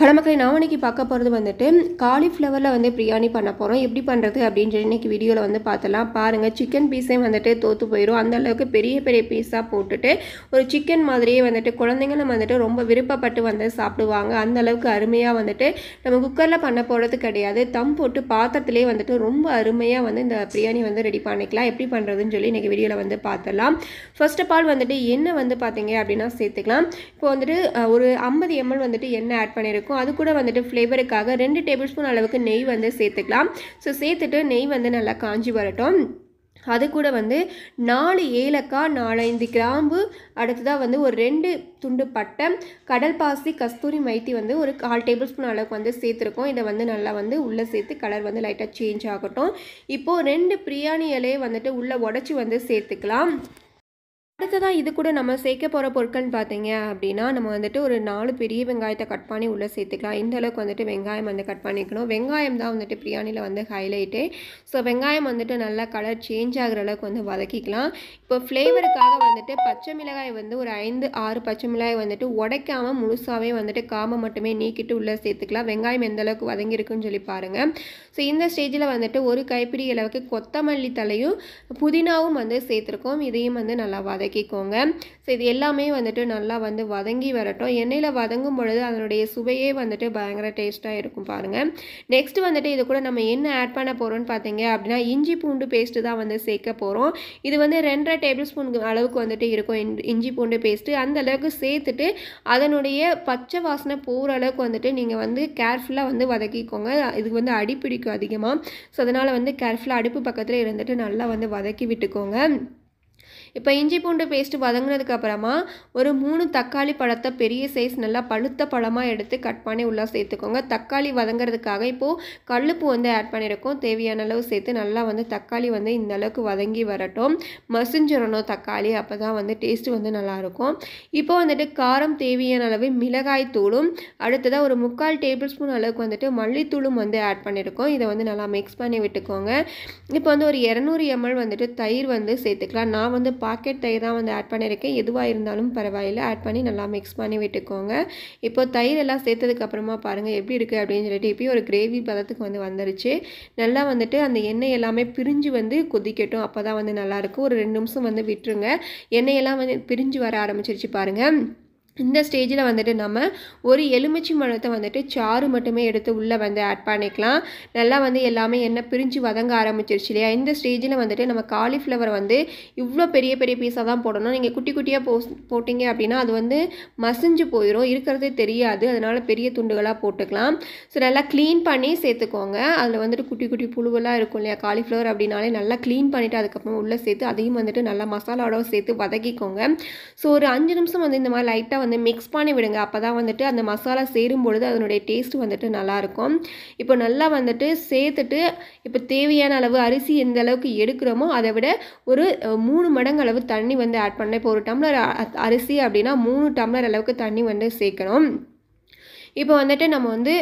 Hello மக்களே, நான் இன்னைக்கு பார்க்க போகிறது வந்துட்டு காலிஃப்ளவரில் வந்து பிரியாணி பண்ண போகிறோம். எப்படி பண்ணுறது அப்படின்னு சொல்லி இன்றைக்கி வீடியோவில் வந்து பார்த்தலாம். பாருங்கள், சிக்கன் பீஸே வந்துட்டு தோற்று போயிடும். அந்தளவுக்கு பெரிய பெரிய பீஸாக போட்டுட்டு ஒரு சிக்கன் மாதிரியே வந்துட்டு குழந்தைங்களும் வந்துட்டு ரொம்ப விருப்பப்பட்டு வந்து சாப்பிடுவாங்க. அந்தளவுக்கு அருமையாக வந்துட்டு நம்ம குக்கரில் பண்ண போகிறது கிடையாது. தம் போட்டு பாத்திரத்திலே வந்துட்டு ரொம்ப அருமையாக வந்து இந்த பிரியாணி வந்து ரெடி பண்ணிக்கலாம். எப்படி பண்ணுறதுன்னு சொல்லி இன்றைக்கி வீடியோவில் வந்து பார்த்தலாம். ஃபர்ஸ்ட் ஆஃப் ஆல் வந்துட்டு எண்ணெய் வந்து பார்த்தீங்க அப்படின்னா சேர்த்துக்கலாம். இப்போ வந்துட்டு ஒரு 50 ml வந்துட்டு எண்ணெய் ஆட் பண்ணியிருக்கோம். அது கூட வந்துட்டு ஃப்ளேவருக்காக 2 டேபிள் ஸ்பூன் அளவுக்கு நெய் வந்து சேர்த்துக்கலாம். ஸோ சேர்த்துட்டு நெய் வந்து நல்லா காஞ்சி வரட்டும். அது கூட வந்து 4 ஏலக்காய், 4-5 கிராம்பு, அடுத்ததாக வந்து ஒரு 2 துண்டு பட்டை, கடல் பாசி, கஸ்தூரி மைத்தி வந்து ஒரு 1/4 டேபிள் ஸ்பூன் அளவுக்கு வந்து சேர்த்துருக்கோம். இதை வந்து நல்லா வந்து உள்ளே சேர்த்து கலர் வந்து லைட்டாக சேஞ்ச் ஆகட்டும். இப்போது 2 பிரியாணி இலையை வந்துட்டு உள்ளே உடச்சி வந்து சேர்த்துக்கலாம். அடுத்ததாக இது கூட நம்ம சேர்க்க போகிற பொருட்கள்னு பார்த்தீங்க அப்படின்னா, நம்ம வந்துட்டு ஒரு 4 பெரிய வெங்காயத்தை கட் பண்ணி உள்ளே சேர்த்துக்கலாம். இந்த அளவுக்கு வந்துட்டு வெங்காயம் வந்து கட் பண்ணிக்கணும். வெங்காயம் தான் வந்துட்டு பிரியாணியில் வந்து ஹைலைட்டே. ஸோ வெங்காயம் வந்துட்டு நல்லா கலர் சேஞ்ச் ஆகிற அளவுக்கு வந்து வதக்கிக்கலாம். இப்போ ஃப்ளேவருக்காக வந்துட்டு பச்சை மிளகாய் வந்து ஒரு 5-6 பச்சை மிளகாய் வந்துட்டு உடைக்காமல் முழுசாகவே வந்துட்டு காமை மட்டுமே நீக்கிட்டு உள்ளே சேர்த்துக்கலாம். வெங்காயம் எந்த அளவுக்கு வதங்கியிருக்குன்னு சொல்லி பாருங்கள். ஸோ இந்த ஸ்டேஜில் வந்துட்டு ஒரு கைப்பிடி அளவுக்கு கொத்தமல்லி தலையும் புதினாவும் வந்து சேர்த்துருக்கோம். இதையும் வந்து நல்லா வதக்கிக்கோங்க. ஸோ இது எல்லாமே வந்துட்டு நல்லா வந்து வதங்கி வரட்டும். எண்ணெயில் வதங்கும் பொழுது அதனுடைய சுவையே வந்துட்டு பயங்கர டேஸ்ட்டாக இருக்கும் பாருங்கள். நெக்ஸ்ட் வந்துட்டு இது கூட நம்ம என்ன ஆட் பண்ண போகிறோம்னு பார்த்தீங்க அப்படின்னா, இஞ்சி பூண்டு பேஸ்ட்டு தான் வந்து சேர்க்க போகிறோம். இது வந்து 2.5 டேபிள் ஸ்பூன் அளவுக்கு வந்துட்டு இருக்கும் இஞ்சி பூண்டு பேஸ்ட்டு. அந்த அளவுக்கு சேர்த்துட்டு அதனுடைய பச்சை வாசனை போகிற அளவுக்கு வந்துட்டு நீங்கள் வந்து கேர்ஃபுல்லாக வந்து வதக்கிக்கோங்க. இதுக்கு வந்து அடி பிடிக்கும் அதிகமாக. ஸோ அதனால் வந்து கேர்ஃபுல்லாக அடுப்பு பக்கத்தில் இருந்துட்டு நல்லா வந்து வதக்கி விட்டுக்கோங்க. இப்போ இஞ்சி பூண்டு பேஸ்ட்டு வதங்கினதுக்கு அப்புறமா ஒரு 3 தக்காளி பழத்தை பெரிய சைஸ் நல்லா பழுத்த பழமாக எடுத்து கட் பண்ணி உள்ளே சேர்த்துக்கோங்க. தக்காளி வதங்கிறதுக்காக இப்போது கல்லுப்பு வந்து ஆட் பண்ணியிருக்கோம். தேவையான அளவு சேர்த்து நல்லா வந்து தக்காளி வந்து இந்த அளவுக்கு வதங்கி வரட்டும். மசிஞ்சிடணும் தக்காளி, அப்போ தான் வந்து டேஸ்ட்டு வந்து நல்லாயிருக்கும். இப்போ வந்துட்டு காரம் தேவையான அளவு மிளகாய் தூளும், அடுத்ததாக ஒரு 3/4 டேபிள் ஸ்பூன் அளவுக்கு வந்துட்டு மல்லித்தூளும் வந்து ஆட் பண்ணியிருக்கோம். இதை வந்து நல்லா மிக்ஸ் பண்ணி விட்டுக்கோங்க. இப்போ வந்து ஒரு 200 ml வந்துட்டு தயிர் வந்து சேர்த்துக்கலாம். நான் வந்து பாக்கெட் தயிர் தான் வந்து ஆட் பண்ணியிருக்கேன். எதுவாக இருந்தாலும் பரவாயில்லை, ஆட் பண்ணி நல்லா மிக்ஸ் பண்ணி விட்டுக்கோங்க. இப்போ தயிர் எல்லாம் சேர்த்ததுக்கு அப்புறமா பாருங்கள் எப்படி இருக்குது அப்படின்னு சொல்லிட்டு இப்போ ஒரு கிரேவி பதத்துக்கு வந்து வந்துருச்சு. நல்லா வந்துட்டு அந்த எண்ணெய் எல்லாமே பிரிஞ்சு வந்து கொதிக்கட்டும். அப்போ தான் வந்து நல்லாயிருக்கும். ஒரு 2 நிமிஷம் வந்து விட்டுருங்க. எண்ணெயெல்லாம் வந்து பிரிஞ்சு வர ஆரம்பிச்சிருச்சு பாருங்கள். இந்த ஸ்டேஜில் வந்துட்டு நம்ம ஒரு எலுமிச்சை பழத்தை வந்துட்டு சாறு மட்டுமே எடுத்து உள்ளே வந்து ஆட் பண்ணிக்கலாம். நல்லா வந்து எல்லாமே எண்ணெய் பிரிஞ்சு வதங்க ஆரம்பிச்சிருச்சு இல்லையா? இந்த ஸ்டேஜில் வந்துட்டு நம்ம காலிஃப்ளவர் வந்து இவ்வளோ பெரிய பெரிய பீஸாக தான் போடணும். நீங்கள் குட்டி குட்டியாக போட்டிங்க அப்படின்னா அது வந்து மசிஞ்சு போயிடும், இருக்கிறதே தெரியாது. அதனால் பெரிய துண்டுகளாக போட்டுக்கலாம். ஸோ நல்லா க்ளீன் பண்ணி சேர்த்துக்கோங்க. அதில் வந்துட்டு குட்டி குட்டி புழுவெல்லாம் இருக்கும் இல்லையா? காலிஃப்ளவர் அப்படின்னாலே நல்லா க்ளீன் பண்ணிவிட்டு அதுக்கப்புறம் உள்ளே சேர்த்து அதையும் வந்துட்டு நல்லா மசாலாவோட சேர்த்து வதக்கிக்கோங்க. ஸோ ஒரு 5 நிமிஷம் வந்து இந்த மாதிரி லைட்டாக வந்து மிக்ஸ் பண்ணி விடுங்க. அப்போ தான் வந்துட்டு அந்த மசாலா சேரும் பொழுது அதனுடைய டேஸ்ட் வந்துட்டு நல்லாயிருக்கும். இப்போ நல்லா வந்துட்டு சேர்த்துட்டு இப்போ தேவையான அளவு அரிசி எந்த அளவுக்கு எடுக்கிறோமோ அதை விட ஒரு 3 மடங்கு அளவு தண்ணி வந்து ஆட் பண்ணேன். இப்போ ஒரு டம்ளர் அரிசி அப்படின்னா 3 டம்ளர் அளவுக்கு தண்ணி வந்து சேர்க்கணும். இப்போ வந்துட்டு நம்ம வந்து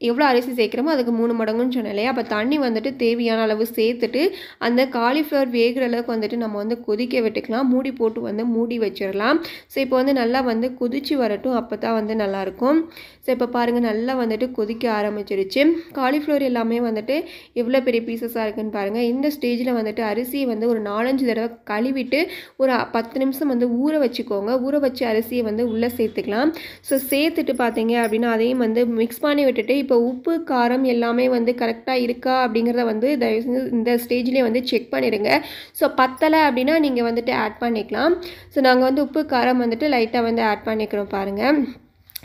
எவ்வளோ அரிசி சேர்க்குறோமோ அதுக்கு 3 மடங்குன்னு சொன்னேன் இல்லையா? அப்போ தண்ணி வந்துட்டு தேவையான அளவு சேர்த்துட்டு அந்த காலிஃப்ளவர் வேகிற அளவுக்கு வந்துட்டு நம்ம வந்து கொதிக்க விட்டுக்கலாம். மூடி போட்டு வந்து மூடி வச்சிடலாம். ஸோ இப்போ வந்து நல்லா வந்து கொதிச்சு வரட்டும். அப்போ தான் வந்து நல்லாயிருக்கும். ஸோ இப்போ பாருங்கள் நல்லா வந்துட்டு கொதிக்க ஆரம்பிச்சிருச்சு. காலிஃப்ளவர் எல்லாமே வந்துட்டு எவ்வளோ பெரிய பீசஸாக இருக்குன்னு பாருங்கள். இந்த ஸ்டேஜில் வந்துட்டு அரிசியை வந்து ஒரு 4-5 தடவை கழுவிட்டு ஒரு 10 நிமிஷம் வந்து ஊற வச்சுக்கோங்க. ஊற வச்சு அரிசியை வந்து உள்ளே சேர்த்துக்கலாம். ஸோ சேர்த்துட்டு பார்த்தீங்க அப்படின்னா அதையும் வந்து மிக்ஸ் பண்ணி விட்டுட்டு இப்போ உப்பு காரம் எல்லாமே வந்து கரெக்டாக இருக்கா அப்படிங்கிறத வந்து தயவுசெய்து இந்த ஸ்டேஜ்லேயே வந்து செக் பண்ணிடுங்க. ஸோ பத்தலை அப்படின்னா நீங்கள் வந்துட்டு ஆட் பண்ணிக்கலாம். ஸோ நாங்கள் வந்து உப்பு காரம் வந்துட்டு லைட்டாக வந்து ஆட் பண்ணிக்கிறோம் பாருங்கள்.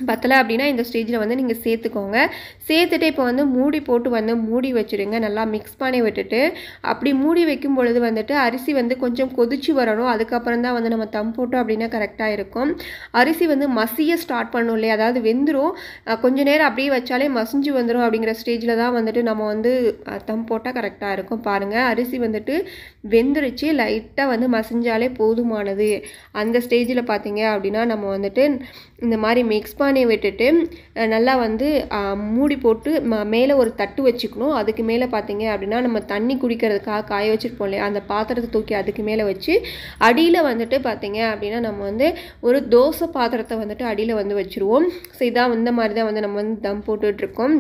பத்தலை அப்படின்னா இந்த ஸ்டேஜில் வந்து நீங்கள் சேர்த்துக்கோங்க. சேர்த்துட்டு இப்போ வந்து மூடி போட்டு வந்து மூடி வச்சுடுங்க. நல்லா மிக்ஸ் பண்ணி விட்டுட்டு அப்படி மூடி வைக்கும் பொழுது வந்துட்டு அரிசி வந்து கொஞ்சம் கொதிச்சு வரணும். அதுக்கப்புறம் தான் வந்து நம்ம தம் போட்டோம் அப்படின்னா கரெக்டாக இருக்கும். அரிசி வந்து மசிய ஸ்டார்ட் பண்ணணும் இல்லையா? அதாவது வெந்துடும். கொஞ்சம் நேரம் அப்படியே வச்சாலே மசிஞ்சு வந்துடும். அப்படிங்கிற ஸ்டேஜில் தான் வந்துட்டு நம்ம வந்து தம் போட்டால் கரெக்டாக இருக்கும். பாருங்கள் அரிசி வந்துட்டு வெந்துருச்சு. லைட்டாக வந்து மசிஞ்சாலே போதுமானது. அந்த ஸ்டேஜில் பார்த்தீங்க அப்படின்னா நம்ம வந்துட்டு இந்த மாதிரி மிக்ஸ் மண்பானையை விட்டுட்டு நல்லா வந்து மூடி போட்டு மேலே ஒரு தட்டு வச்சுக்கணும். அதுக்கு மேலே பார்த்தீங்க அப்படின்னா நம்ம தண்ணி குடிக்கிறதுக்காக காய வச்சுருப்போம் இல்லையா, அந்த பாத்திரத்தை தூக்கி அதுக்கு மேலே வச்சு அடியில் வந்துட்டு பார்த்தீங்க அப்படின்னா நம்ம வந்து ஒரு தோசை பாத்திரத்தை வந்துட்டு அடியில் வந்து வச்சுருவோம். ஸோ இதான் இந்த மாதிரி தான் வந்து நம்ம வந்து தம் போட்டுட்ருக்கோம்.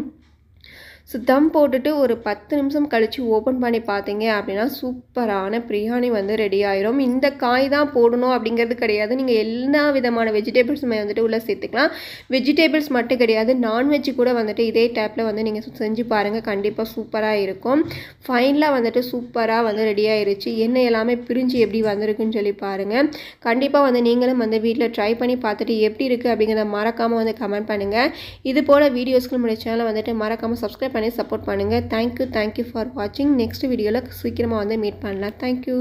ஸோ தம் போட்டுட்டு ஒரு 10 நிமிஷம் கழித்து ஓப்பன் பண்ணி பார்த்தீங்க அப்படின்னா சூப்பரான பிரியாணி வந்து ரெடி ஆயிரும். இந்த காய் தான் போடணும் அப்படிங்கிறது கிடையாது. நீங்கள் எல்லா விதமான வெஜிடபிள்ஸுமே வந்துட்டு உள்ளே சேர்த்துக்கலாம். வெஜிடபிள்ஸ் மட்டும் கிடையாது, நான்வெஜ் கூட வந்துட்டு இதே டைப்பில் வந்து நீங்கள் செஞ்சு பாருங்கள், கண்டிப்பாக சூப்பராக இருக்கும். ஃபைனலாக வந்துட்டு சூப்பராக வந்து ரெடி ஆயிருச்சு. எண்ணெய் எல்லாமே பிரிஞ்சு எப்படி வந்திருக்குன்னு சொல்லி பாருங்கள். கண்டிப்பாக வந்து நீங்களும் வந்து வீட்டில் ட்ரை பண்ணி பார்த்துட்டு எப்படி இருக்குது அப்படிங்கிறத மறக்காமல் வந்து கமெண்ட் பண்ணுங்கள். இது போல் வீடியோஸ்க்கு நம்மளுடைய சேனலை வந்துட்டு மறக்காமல் சப்ஸ்கிரைப் பண்ணி சப்போர்ட் பண்ணுங்கள். தேங்க்யூ ஃபார் வாட்சிங். நெக்ஸ்ட் வீடியோவில் சீக்கிரமாக வந்து மீட் பண்ணலாம். தேங்க்யூ.